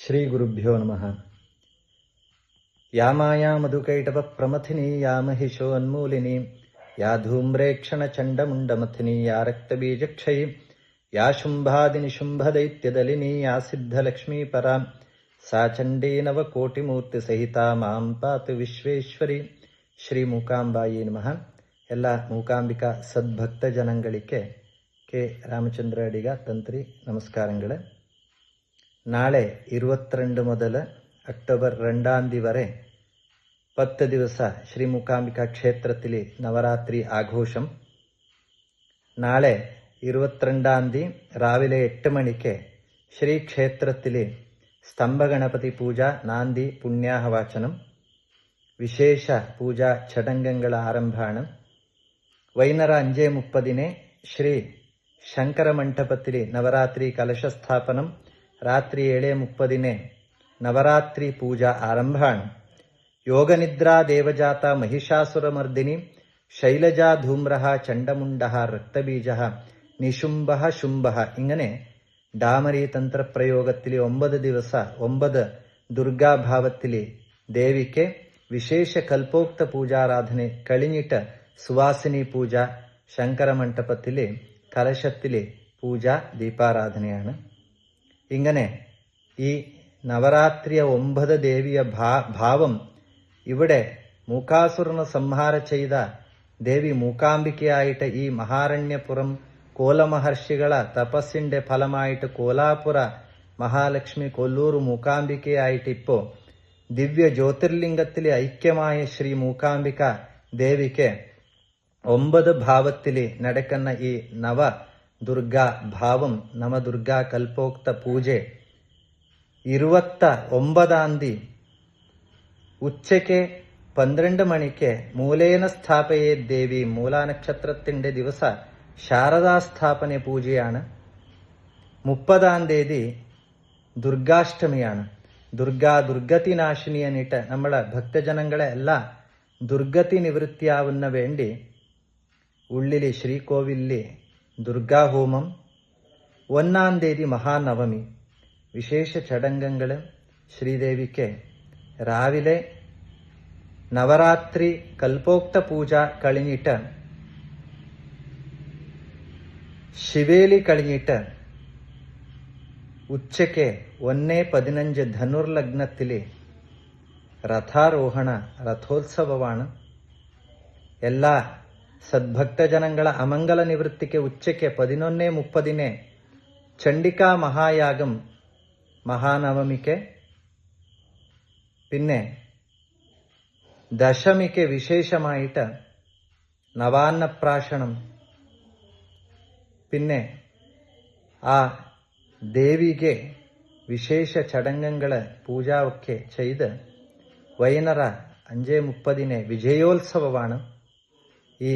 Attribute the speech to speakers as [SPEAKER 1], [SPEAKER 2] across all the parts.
[SPEAKER 1] ಶ್ರೀ ಗುರುಭ್ಯೋ ನಮಃ. ಯಾ ಮಾಯಾ ಮಧುಕೈಟಭ ಪ್ರಮಥಿನಿ ಯಾ ಮಹಿಷೋನ್ಮೂಲಿನಿ ಯಾ ಧೂಮ್ರೇಕ್ಷಣ ಚಂಡಮುಂಡಮಥಿನಿ ಯಾ ರಕ್ತಬೀಜಕ್ಷಯಿ ಯಾ ಶುಂಭಾದಿನಿ ಶುಂಭದೈತ್ಯದಲಿನಿ ಯಾ ಸಿದ್ಧಲಕ್ಷ್ಮೀ ಪರಾ ಸಾ ಚಂಡೀ ನವಕೋಟಿಮೂರ್ತಿ ಸಹಿತ ಮಾಂ ಪಾತು ವಿಶ್ವೇಶ್ವರಿ. ಶ್ರೀ ಮೂಕಾಂಬಾಯಿ ನಮಃ. ಎಲ್ಲ ಮೂಕಾಂಬಿಕಾ ಸದ್ಭಕ್ತ ಜನಗಳಿಗೆ ಕೆ ರಾಮಚಂದ್ರ ಅಡಿಗ ತಂತ್ರಿ ನಮസ്കാരങ്ങള്. നാളെ 22 മുതൽ ഒക്ടോബർ 2 വരെ 10 ദിവസ ശ്രീ മൂകാംബിക ക്ഷേത്രത്തിൽ നവരാത്രി ആഘോഷം. നാളെ 22 രാവിലെ 8 മണിക്ക് ശ്രീ ക്ഷേത്രത്തിൽ സ്തംഭഗണപതി പൂജ നാന്ദി പുണ്യാഹവാചനം വിശേഷ പൂജാ ചടങ്ങുകൾ ആരംഭാണ്. വൈകുന്നേര 5:30 ശ്രീ ശങ്കര മണ്ഡപത്തിൽ നവരാത്രി കലശസ്ഥാപനം. ರಾತ್ರಿ 7:30 ನವರಾತ್ರಿ ಪೂಜಾ ಆರಂಭಾಣ. ಯೋಗನಿದ್ರಾ ದೇವಜಾತ ಮಹಿಷಾಸುರಮರ್ದಿನಿ ಶೈಲಜಾ ಧೂಮ್ರಃ ಚಂಡಮುಂಡಃ ರಕ್ತಬೀಜಃ ನಿಶುಂಭಃ ಶುಂಭಃ ഇങ്ങനെ ഡാമരി തന്ത്രപ്രയോഗത്തിൽ 9 ദിവസ 9 ദുർഗാഭാവത്തിൽ ദേവിക്ക് വിശേഷ കൽപ്പോക്ത പൂജാരാധನೆ കഴിഞ്ഞിട്ട് സുവാസിനി പൂജ ശങ്കര മണ്ഡപത്തിൽ കലശത്തിൽ പൂജ ദീപാരാധനയാണ്. ഇങ്ങനെ ഈ നവരാത്രിയ 9 ദേവിയ ഭാവം ഇവിടെ മൂകാസുരനെ സംഹാര ചെയ്ത ദേവി മൂകാംബികയായിട്ട് ഈ മഹാരണ്യപുരം കോലമഹർഷികള തപസ്സിന്റെ ഫലമായിട്ട് കോലാപുര മഹാലക്ഷ്മി കൊല്ലൂർ മൂകാംബികയായിട്ട് ഇപ്പോൾ ദിവ്യ ജ്യോതിർലിംഗത്തിലെ ഐക്യമായ ശ്രീ മൂകാംബിക ദേവിക്ക് 9 ഭാവത്തിൽ നടക്കുന്ന ഈ നവ ദുർഗാ ഭാവം നവദുർഗാ കൽപ്പോക്ത പൂജ 29 ഉച്ചയ്ക്ക് 12 മണിക്ക് മൂലേന സ്ഥാപയേ ദേവി മൂലാനക്ഷത്രത്തിന്റെ ദിവസ ശാരദാസ്ഥാപന പൂജയാണ്. 30 ദുർഗാഷ്ടമിയാണ്. ദുർഗതി നാശിനി എന്നിട്ട് നമ്മളെ ഭക്തജനങ്ങളെ എല്ലാ ദുർഗതി നിവൃത്തിയാവുന്ന വേണ്ടി ഉള്ളില് ശ്രീകോവിലില് ദുർഗാഹോമം. 1 മഹാനവമി വിശേഷ ചടങ്ങുകൾ. ശ്രീദേവിക്ക് രാവിലെ നവരാത്രി കൽപ്പോക്ത പൂജ കഴിഞ്ഞിട്ട് ശിവേലി കഴിഞ്ഞിട്ട് ഉച്ചയ്ക്ക് 1:15 ധനുർലഗ്നത്തിലെ രഥാരോഹണ രഥോത്സവമാണ്. എല്ലാ സദ്ഭക്തജനങ്ങളെ അമംഗല നിവൃത്തിക്ക് ഉച്ചയ്ക്ക് 11:30 ചണ്ഡികാ മഹായാഗം മഹാനവമിക്ക്. പിന്നെ ദശമിക്ക് വിശേഷമായിട്ട് നവാന്നപ്രാശനം. പിന്നെ ആ ദേവിക്ക് വിശേഷ ചടങ്ങുകൾ പൂജ ഒക്കെ ചെയ്ത് വൈകുന്നേര 5:30 വിജയോത്സവമാണ്. ഈ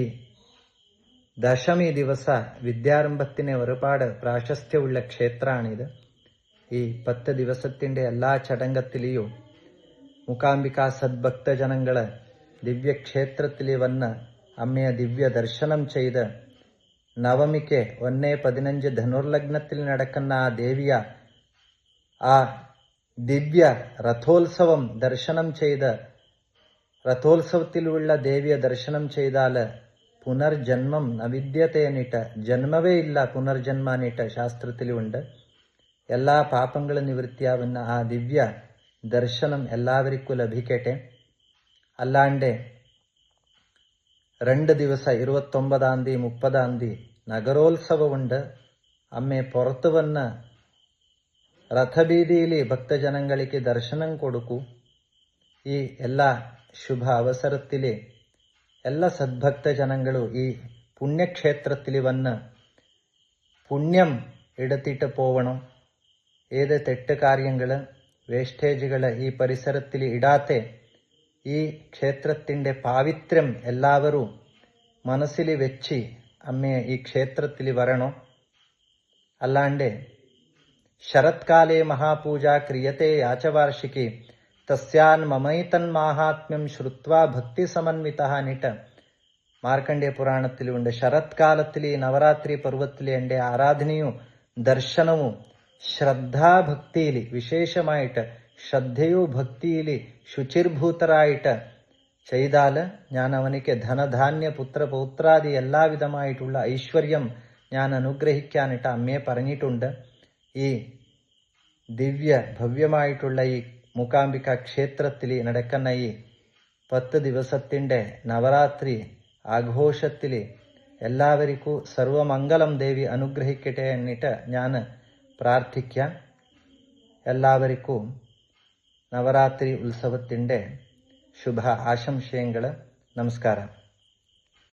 [SPEAKER 1] ദശമി ദിവസ വിദ്യാരംഭത്തിന് ഒരുപാട് പ്രാശസ്ത്യമുള്ള ക്ഷേത്രമാണിത്. ഈ 10 ദിവസത്തിന്റെ എല്ലാ ചടങ്ങത്തിലെയും മൂകാംബിക സദ്ഭക്തജനങ്ങള് ദിവ്യക്ഷേത്രത്തിൽ വന്ന് അമ്മയെ ദിവ്യ ദർശനം ചെയ്ത് നവമിക്ക് 1:15 ധനുർലഗ്നത്തിൽ നടക്കുന്ന ആ ദേവിയ ആ ദിവ്യ രഥോത്സവം ദർശനം ചെയ്ത് രഥോത്സവത്തിലുള്ള ദേവിയെ ദർശനം ചെയ്താൽ പുനർജന്മം നവിദ്യതയെന്നിട്ട് ജന്മവേ ഇല്ല പുനർജന്മാനിട്ട് ശാസ്ത്രത്തിലുണ്ട്. എല്ലാ പാപങ്ങളും നിവൃത്തിയാവുന്ന ആ ദിവ്യ ദർശനം എല്ലാവർക്കും ലഭിക്കട്ടെ. അല്ലാണ്ട് 2 ദിവസം 29 30 നഗരോത്സവമുണ്ട്. അമ്മയെ പുറത്തു വന്ന് രഥബീതിയിൽ ഭക്തജനങ്ങൾക്ക് ദർശനം കൊടുക്കൂ. ഈ എല്ലാ ശുഭ അവസരത്തിലെ എല്ലാ സദ്ഭക്തജനങ്ങളും ഈ പുണ്യക്ഷേത്രത്തിൽ വന്ന് പുണ്യം എടുത്തിട്ട് പോവണം. ഏത് തെറ്റ് കാര്യങ്ങൾ വേസ്റ്റേജുകൾ ഈ പരിസരത്തിൽ ഇടാത്ത ഈ ക്ഷേത്രത്തിന്റെ പാവിത്ര്യം എല്ലാവരും മനസ്സിൽ വെച്ച് അമ്മയെ ഈ ക്ഷേത്രത്തിൽ വരണം. അല്ലാണ്ട് ശരത്കാലേ മഹാപൂജ ക്രിയത്തെ യാചവാർഷികി തസ്യാൻ മമൈതൻ മാഹാത്മ്യം ശ്രുത്വാ ഭക്തി സമന്വിത എന്നിട്ട് മാർക്കണ്ഡേയ പുരാണത്തിലുണ്ട്. ശരത്കാലത്തിൽ നവരാത്രി പർവ്വത്തിലെ എൻ്റെ ആരാധനയും ദർശനവും ശ്രദ്ധാഭക്തിയിൽ വിശേഷമായിട്ട് ശ്രദ്ധയോ ഭക്തിയിൽ ശുചിർഭൂതരായിട്ട് ചെയ്താൽ ഞാൻ അവനിക്ക് ധനധാന്യ പുത്രപൗത്രാദി എല്ലാവിധമായിട്ടുള്ള ഐശ്വര്യം ഞാൻ അനുഗ്രഹിക്കാനിട്ട് അമ്മയെ പറഞ്ഞിട്ടുണ്ട്. ഈ ദിവ്യ ഭവ്യമായിട്ടുള്ള ഈ മൂകാംബിക ക്ഷേത്രത്തിൽ നടക്കുന്ന ഈ 10 ദിവസത്തിൻ്റെ നവരാത്രി ആഘോഷത്തിൽ എല്ലാവർക്കും സർവമംഗളം ദേവി അനുഗ്രഹിക്കട്ടെ എന്നിട്ട് ഞാൻ പ്രാർത്ഥിക്കാം. എല്ലാവർക്കും നവരാത്രി ഉത്സവത്തിൻ്റെ ശുഭ ആശംസകൾ. നമസ്കാരം.